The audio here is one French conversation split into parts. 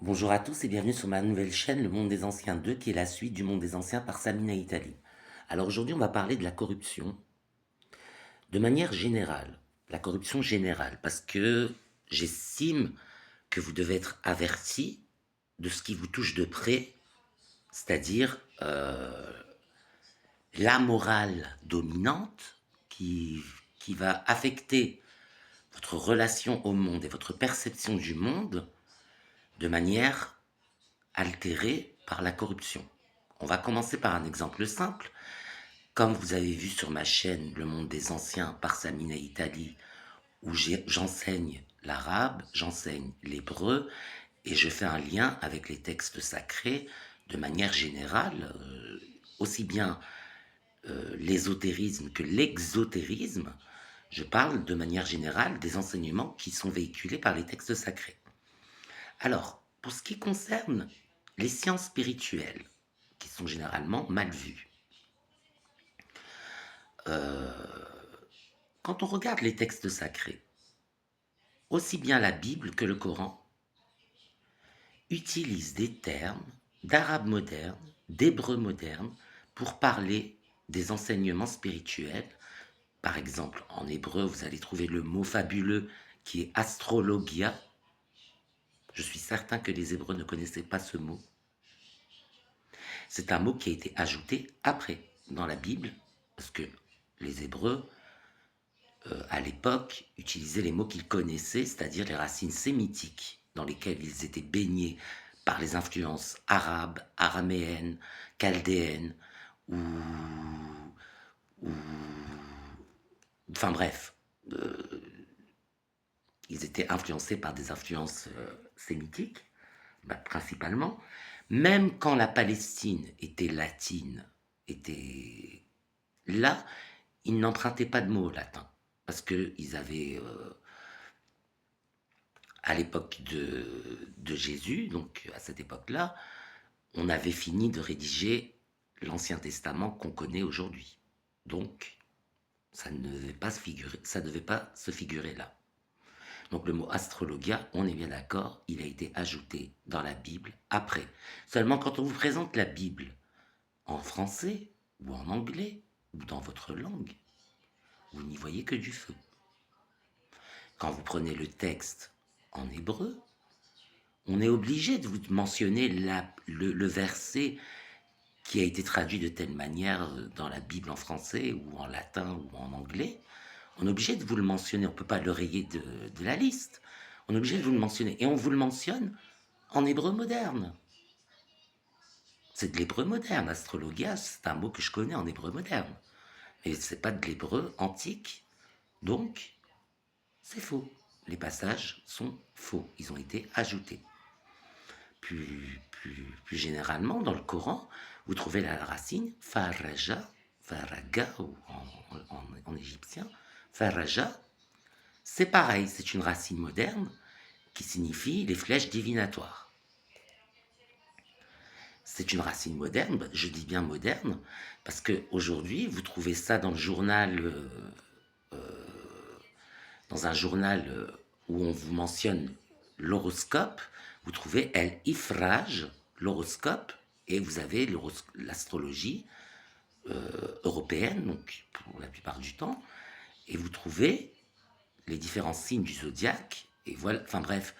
Bonjour à tous et bienvenue sur ma nouvelle chaîne Le Monde des Anciens 2 qui est la suite du Monde des Anciens par Samina Italie. Alors aujourd'hui on va parler de la corruption de manière générale, la corruption générale, parce que j'estime que vous devez être averti de ce qui vous touche de près, c'est-à-dire la morale dominante qui, qui va affecter votre relation au monde et votre perception du monde de manière altérée par la corruption. On va commencer par un exemple simple. Comme vous avez vu sur ma chaîne Le Monde des Anciens par Samina Italie, où j'enseigne l'arabe, j'enseigne l'hébreu, et je fais un lien avec les textes sacrés de manière générale, aussi bien l'ésotérisme que l'exotérisme. Je parle de manière générale des enseignements qui sont véhiculés par les textes sacrés. Alors, pour ce qui concerne les sciences spirituelles, qui sont généralement mal vues, quand on regarde les textes sacrés, aussi bien la Bible que le Coran utilisent des termes d'arabe moderne, d'hébreu moderne, pour parler des enseignements spirituels. Par exemple, en hébreu, vous allez trouver le mot fabuleux qui est astrologia. Je suis certain que les Hébreux ne connaissaient pas ce mot. C'est un mot qui a été ajouté après dans la Bible, parce que les Hébreux, à l'époque, utilisaient les mots qu'ils connaissaient, c'est-à-dire les racines sémitiques, dans lesquelles ils étaient baignés par les influences arabes, araméennes, chaldéennes, ou, ou enfin bref, ils étaient influencés par des influences sémitiques, principalement. Même quand la Palestine était latine, était là, ils n'empruntaient pas de mots latins, parce qu'ils avaient, à l'époque de Jésus, donc à cette époque-là, on avait fini de rédiger l'Ancien Testament qu'on connaît aujourd'hui. Donc, ça ne devait pas se figurer, ça devait pas se figurer là. Donc le mot astrologia, on est bien d'accord, il a été ajouté dans la Bible après. Seulement quand on vous présente la Bible en français ou en anglais ou dans votre langue, vous n'y voyez que du feu. Quand vous prenez le texte en hébreu, on est obligé de vous mentionner le verset qui a été traduit de telle manière dans la Bible en français ou en latin ou en anglais. On est obligé de vous le mentionner, on ne peut pas le rayer de la liste. On est obligé de vous le mentionner. Et on vous le mentionne en hébreu moderne. C'est de l'hébreu moderne. Astrologia, c'est un mot que je connais en hébreu moderne. Mais c'est pas de l'hébreu antique. Donc, c'est faux. Les passages sont faux. Ils ont été ajoutés. Plus généralement, dans le Coran, vous trouvez la racine faraja, faraga ou en égyptien, faraja. C'est pareil, c'est une racine moderne qui signifie les flèches divinatoires. C'est une racine moderne, je dis bien moderne, parce qu'aujourd'hui, vous trouvez ça dans le journal, dans un journal où on vous mentionne l'horoscope, vous trouvez El Ifraj, l'horoscope, et vous avez l'astrologie européenne, donc pour la plupart du temps, et vous trouvez les différents signes du zodiaque, et voilà, enfin bref,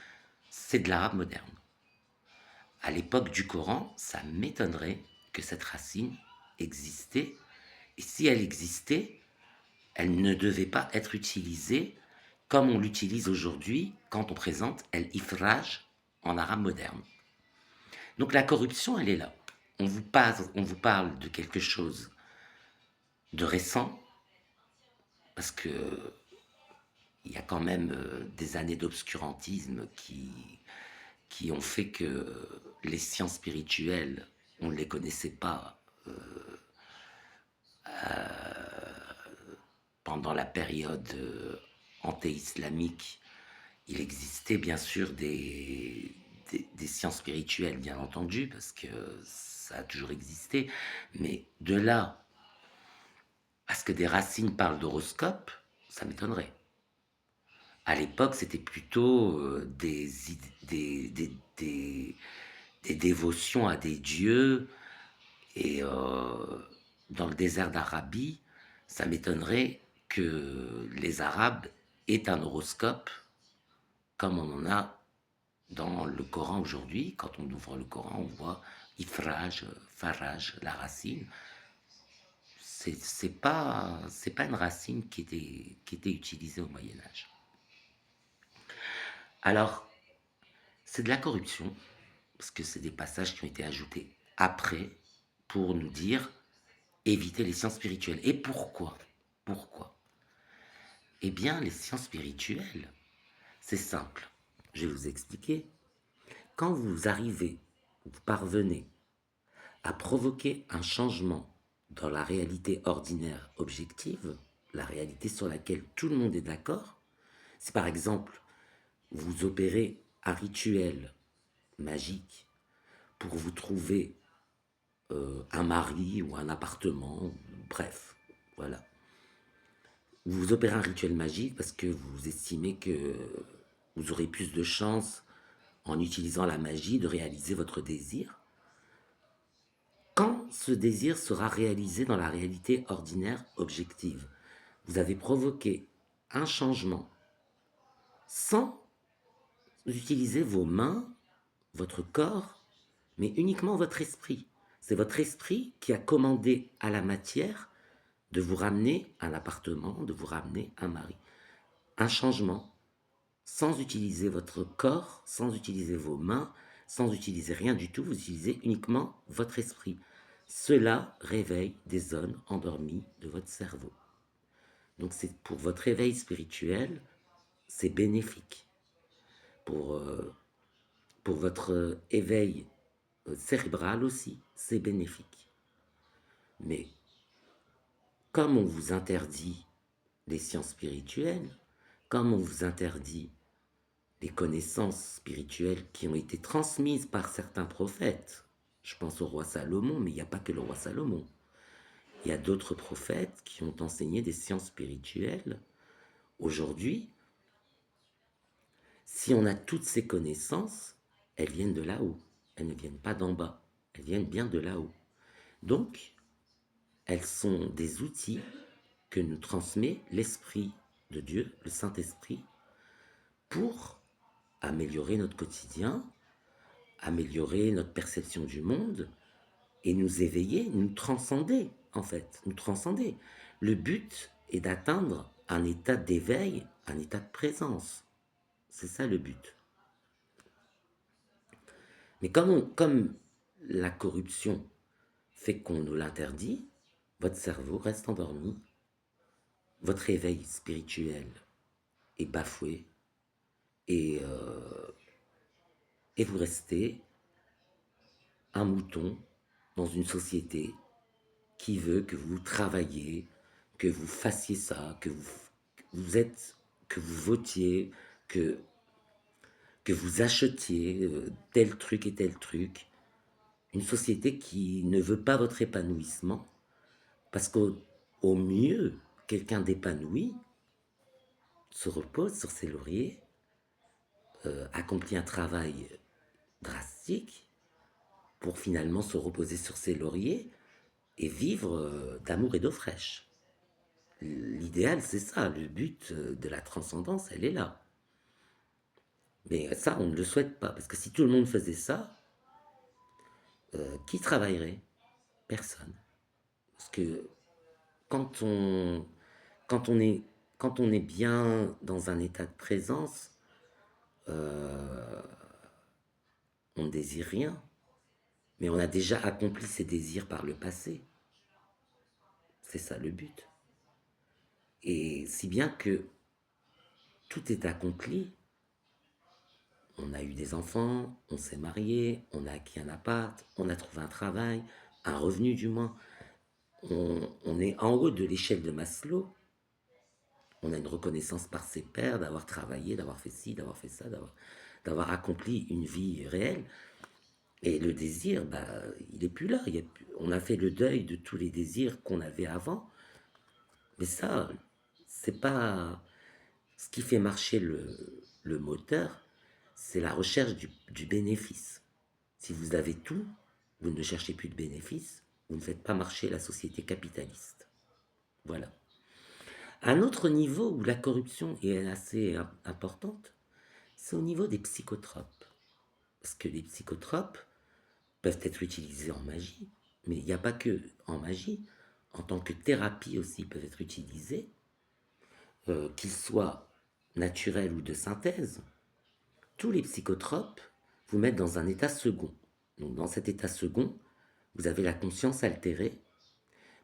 c'est de l'arabe moderne. À l'époque du Coran, ça m'étonnerait que cette racine existait, et si elle existait, elle ne devait pas être utilisée comme on l'utilise aujourd'hui quand on présente el-ifraj en arabe moderne. Donc la corruption, elle est là. On vous parle de quelque chose de récent, parce que il y a quand même des années d'obscurantisme qui ont fait que les sciences spirituelles, on ne les connaissait pas pendant la période anté-islamique. Il existait bien sûr des sciences spirituelles, bien entendu, parce que ça a toujours existé, mais de là à ce que des racines parlent d'horoscope, ça m'étonnerait. À l'époque, c'était plutôt dévotions à des dieux. Et dans le désert d'Arabie, ça m'étonnerait que les Arabes aient un horoscope comme on en a dans le Coran aujourd'hui. Quand on ouvre le Coran, on voit Ifraj, Faraj, la racine. C'est pas une racine qui était utilisée au Moyen Âge. Alors, c'est de la corruption, parce que c'est des passages qui ont été ajoutés après pour nous dire éviter les sciences spirituelles. Et pourquoi? Pourquoi? Eh bien, les sciences spirituelles, c'est simple. Je vais vous expliquer. Quand vous arrivez, vous parvenez à provoquer un changement dans la réalité ordinaire objective, la réalité sur laquelle tout le monde est d'accord, si par exemple vous opérez un rituel magique pour vous trouver un mari ou un appartement, bref, voilà. Vous opérez un rituel magique parce que vous estimez que vous aurez plus de chances en utilisant la magie de réaliser votre désir. Quand ce désir sera réalisé dans la réalité ordinaire objective, vous avez provoqué un changement sans utiliser vos mains, votre corps, mais uniquement votre esprit. C'est votre esprit qui a commandé à la matière de vous ramener un appartement, de vous ramener un mari. Un changement sans utiliser votre corps, sans utiliser vos mains, sans utiliser rien du tout, vous utilisez uniquement votre esprit. Cela réveille des zones endormies de votre cerveau. Donc c'est pour votre réveil spirituel, c'est bénéfique. Pour, pour votre éveil cérébral aussi, c'est bénéfique. Mais comme on vous interdit les sciences spirituelles, comme on vous interdit les connaissances spirituelles qui ont été transmises par certains prophètes. Je pense au roi Salomon, mais il n'y a pas que le roi Salomon. Il y a d'autres prophètes qui ont enseigné des sciences spirituelles. Aujourd'hui, si on a toutes ces connaissances, elles viennent de là-haut. Elles ne viennent pas d'en bas. Elles viennent bien de là-haut. Donc, elles sont des outils que nous transmet l'Esprit de Dieu, le Saint-Esprit, pour améliorer notre quotidien, améliorer notre perception du monde et nous éveiller, nous transcender en fait, nous transcender. Le but est d'atteindre un état d'éveil, un état de présence. C'est ça le but. Mais comme la corruption fait qu'on nous l'interdit, votre cerveau reste endormi, votre éveil spirituel est bafoué et, et vous restez un mouton dans une société qui veut que vous travailliez, que vous fassiez ça, que vous votiez, que vous achetiez tel truc et tel truc. Une société qui ne veut pas votre épanouissement, parce qu'au mieux, quelqu'un d'épanoui se repose sur ses lauriers, accomplit un travail drastique pour finalement se reposer sur ses lauriers et vivre d'amour et d'eau fraîche. L'idéal, c'est ça, le but de la transcendance, elle est là. Mais ça, on ne le souhaite pas, parce que si tout le monde faisait ça, qui travaillerait? Personne. Parce que quand on, quand on est, quand on est bien dans un état de présence, euh, on ne désire rien, mais on a déjà accompli ses désirs par le passé. C'est ça le but. Et si bien que tout est accompli, on a eu des enfants, on s'est marié, on a acquis un appart, on a trouvé un travail, un revenu du moins. On est en haut de l'échelle de Maslow. On a une reconnaissance par ses pairs d'avoir travaillé, d'avoir fait ci, d'avoir fait ça, d'avoir accompli une vie réelle. Et le désir, bah, il n'est plus là. On a fait le deuil de tous les désirs qu'on avait avant. Mais ça, c'est pas ce qui fait marcher le moteur, c'est la recherche du bénéfice. Si vous avez tout, vous ne cherchez plus de bénéfices, vous ne faites pas marcher la société capitaliste. Voilà. Un autre niveau où la corruption est assez importante, c'est au niveau des psychotropes. Parce que les psychotropes peuvent être utilisés en magie, mais il n'y a pas que en magie. En tant que thérapie aussi, ils peuvent être utilisés, qu'ils soient naturels ou de synthèse. Tous les psychotropes vous mettent dans un état second. Donc dans cet état second, vous avez la conscience altérée,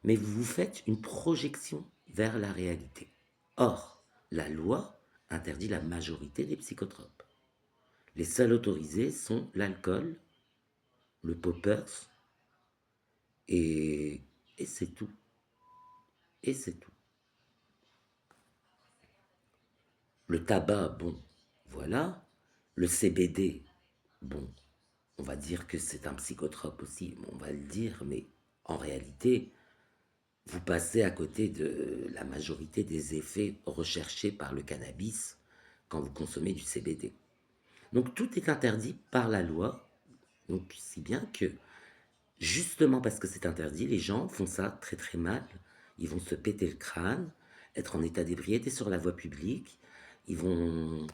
mais vous vous faites une projection vers la réalité. Or, la loi interdit la majorité des psychotropes. Les seuls autorisés sont l'alcool, le poppers, et, et c'est tout. Et c'est tout. Le tabac, bon, voilà. Le CBD, bon, on va dire que c'est un psychotrope aussi, on va le dire, mais en réalité, vous passez à côté de la majorité des effets recherchés par le cannabis quand vous consommez du CBD. Donc tout est interdit par la loi, donc si bien que justement parce que c'est interdit, les gens font ça très très mal. Ils vont se péter le crâne, être en état d'ébriété sur la voie publique, ils vont,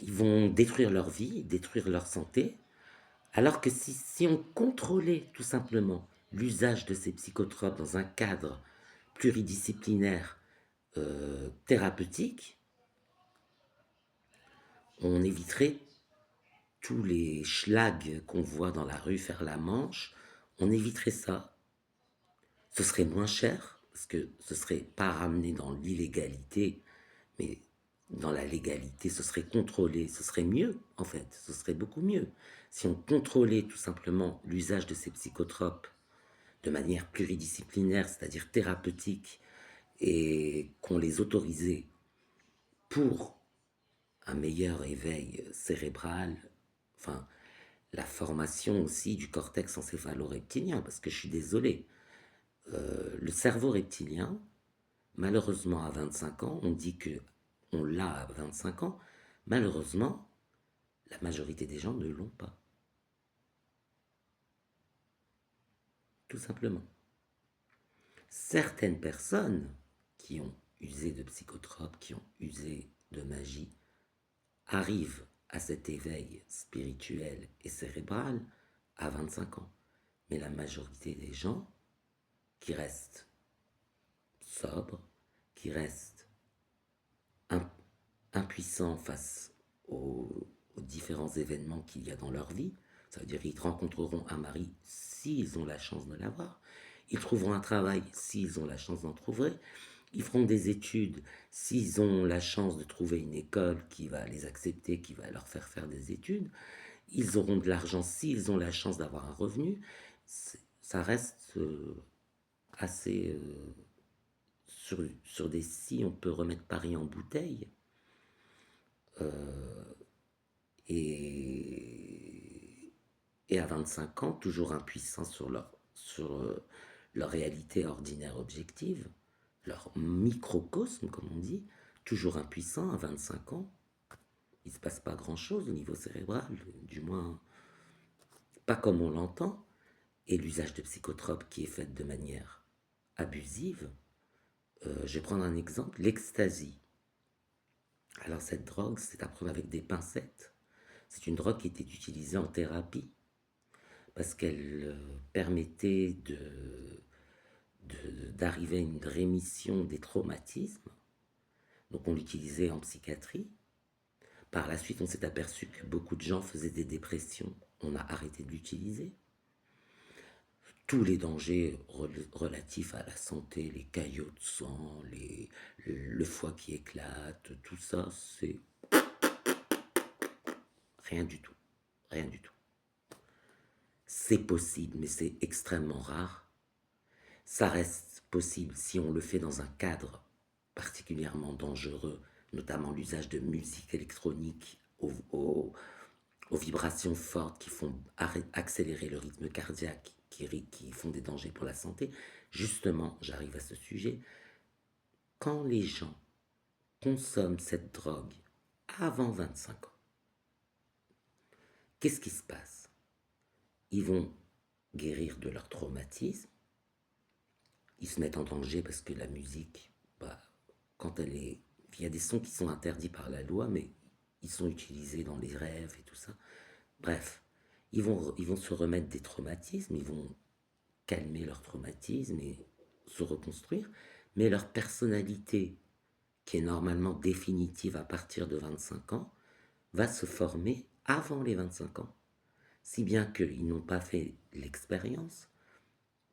ils vont détruire leur vie, détruire leur santé, alors que si on contrôlait tout simplement l'usage de ces psychotropes dans un cadre pluridisciplinaire thérapeutique, on éviterait tous les schlags qu'on voit dans la rue faire la manche, on éviterait ça. Ce serait moins cher, parce que ce serait pas ramené dans l'illégalité, mais dans la légalité, ce serait contrôlé, ce serait mieux, en fait, ce serait beaucoup mieux. Si on contrôlait tout simplement l'usage de ces psychotropes de manière pluridisciplinaire, c'est-à-dire thérapeutique, et qu'on les autorisait pour un meilleur éveil cérébral, enfin, la formation aussi du cortex encéphalo-reptilien, parce que je suis désolé, le cerveau reptilien, malheureusement à 25 ans, on dit que on l'a à 25 ans, malheureusement, la majorité des gens ne l'ont pas. Tout simplement. Certaines personnes qui ont usé de psychotropes, qui ont usé de magie, arrivent à cet éveil spirituel et cérébral à 25 ans. Mais la majorité des gens qui restent sobres, qui restent impuissants face aux différents événements qu'il y a dans leur vie, ça veut dire qu'ils rencontreront un mari s'ils ont la chance de l'avoir, ils trouveront un travail s'ils ont la chance d'en trouver, ils feront des études s'ils ont la chance de trouver une école qui va les accepter, qui va leur faire faire des études, ils auront de l'argent s'ils ont la chance d'avoir un revenu. Ça reste assez sur des si on peut remettre Paris en bouteille. Et, et à 25 ans, toujours impuissants sur leur réalité ordinaire objective, leur microcosme, comme on dit, toujours impuissants à 25 ans, il ne se passe pas grand-chose au niveau cérébral, du moins pas comme on l'entend, et l'usage de psychotropes qui est fait de manière abusive. Je vais prendre un exemple, l'ecstasy. Alors cette drogue, c'est à prendre avec des pincettes. C'est une drogue qui était utilisée en thérapie parce qu'elle permettait d'arriver à une rémission des traumatismes. Donc on l'utilisait en psychiatrie. Par la suite, on s'est aperçu que beaucoup de gens faisaient des dépressions. On a arrêté de l'utiliser. Tous les dangers relatifs à la santé, les caillots de sang, le foie qui éclate, tout ça, c'est rien du tout. Rien du tout. C'est possible, mais c'est extrêmement rare. Ça reste possible si on le fait dans un cadre particulièrement dangereux, notamment l'usage de musique électronique aux vibrations fortes qui font accélérer le rythme cardiaque, qui font des dangers pour la santé. Justement, j'arrive à ce sujet. Quand les gens consomment cette drogue avant 25 ans, qu'est-ce qui se passe? ils vont guérir de leur traumatisme, ils se mettent en danger parce que la musique, bah, quand elle est... Il y a des sons qui sont interdits par la loi, mais ils sont utilisés dans les rêves et tout ça. Bref, ils vont se remettre des traumatismes, ils vont calmer leurs traumatismes et se reconstruire, mais leur personnalité, qui est normalement définitive à partir de 25 ans, va se former avant les 25 ans. Si bien qu'ils n'ont pas fait l'expérience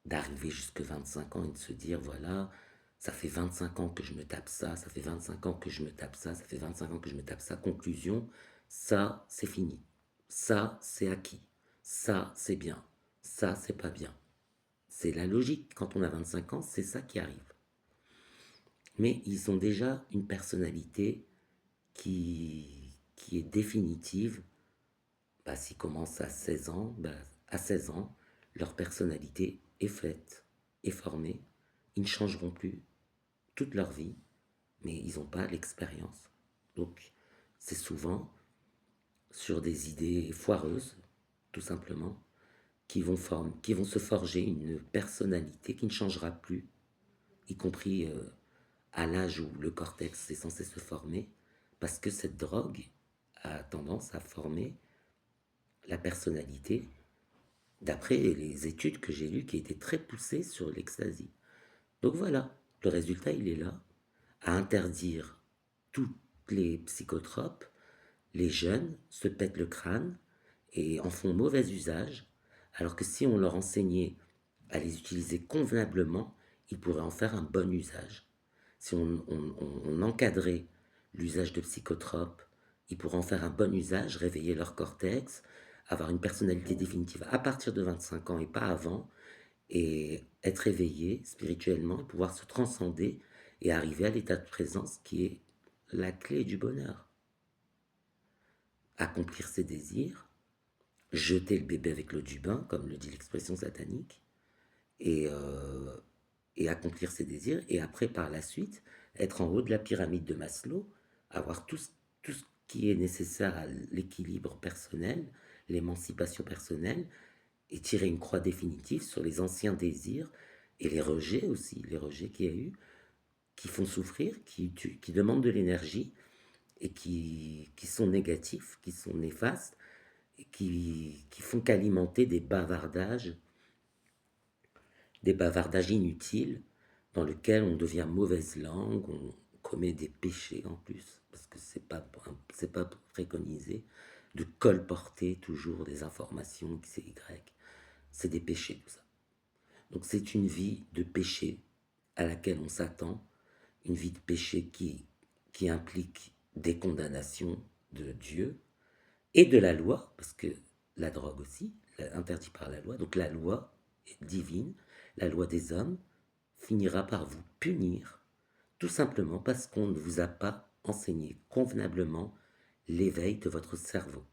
d'arriver jusqu'à 25 ans et de se dire, voilà, ça fait 25 ans que je me tape ça, ça fait 25 ans que je me tape ça, ça fait 25 ans que je me tape ça. Conclusion, ça, c'est fini. Ça, c'est acquis. Ça, c'est bien. Ça, c'est pas bien. C'est la logique. Quand on a 25 ans, c'est ça qui arrive. Mais ils ont déjà une personnalité qui est définitive. Bah, s'ils commencent à 16 ans, bah, à 16 ans, leur personnalité est faite, est formée. Ils ne changeront plus toute leur vie, mais ils n'ont pas l'expérience. Donc, c'est souvent sur des idées foireuses, tout simplement, qui vont se forger une personnalité qui ne changera plus, y compris à l'âge où le cortex est censé se former, parce que cette drogue a tendance à former la personnalité, d'après les études que j'ai lues qui étaient très poussées sur l'ecstasy. Donc voilà, le résultat il est là, à interdire tous les psychotropes, les jeunes se pètent le crâne et en font mauvais usage, alors que si on leur enseignait à les utiliser convenablement, ils pourraient en faire un bon usage. Si on encadrait l'usage de psychotropes, ils pourraient en faire un bon usage, réveiller leur cortex, avoir une personnalité définitive à partir de 25 ans et pas avant, et être éveillé spirituellement, et pouvoir se transcender et arriver à l'état de présence qui est la clé du bonheur. Accomplir ses désirs, jeter le bébé avec l'eau du bain, comme le dit l'expression satanique, et, euh, et accomplir ses désirs, et après, par la suite, être en haut de la pyramide de Maslow, avoir tout ce qui est nécessaire à l'équilibre personnel, l'émancipation personnelle, et tirer une croix définitive sur les anciens désirs, et les rejets aussi, les rejets qu'il y a eu, qui font souffrir, qui demandent de l'énergie, et qui sont négatifs, qui sont néfastes, et qui font qu'alimenter des bavardages inutiles dans lesquels on devient mauvaise langue, on commet des péchés en plus, parce que c'est pas préconisé de colporter toujours des informations X et Y. C'est des péchés tout ça. Donc c'est une vie de péché à laquelle on s'attend, une vie de péché qui implique des condamnations de Dieu et de la loi, parce que la drogue aussi, interdit par la loi, donc la loi divine, la loi des hommes, finira par vous punir, tout simplement parce qu'on ne vous a pas enseigné convenablement l'éveil de votre cerveau.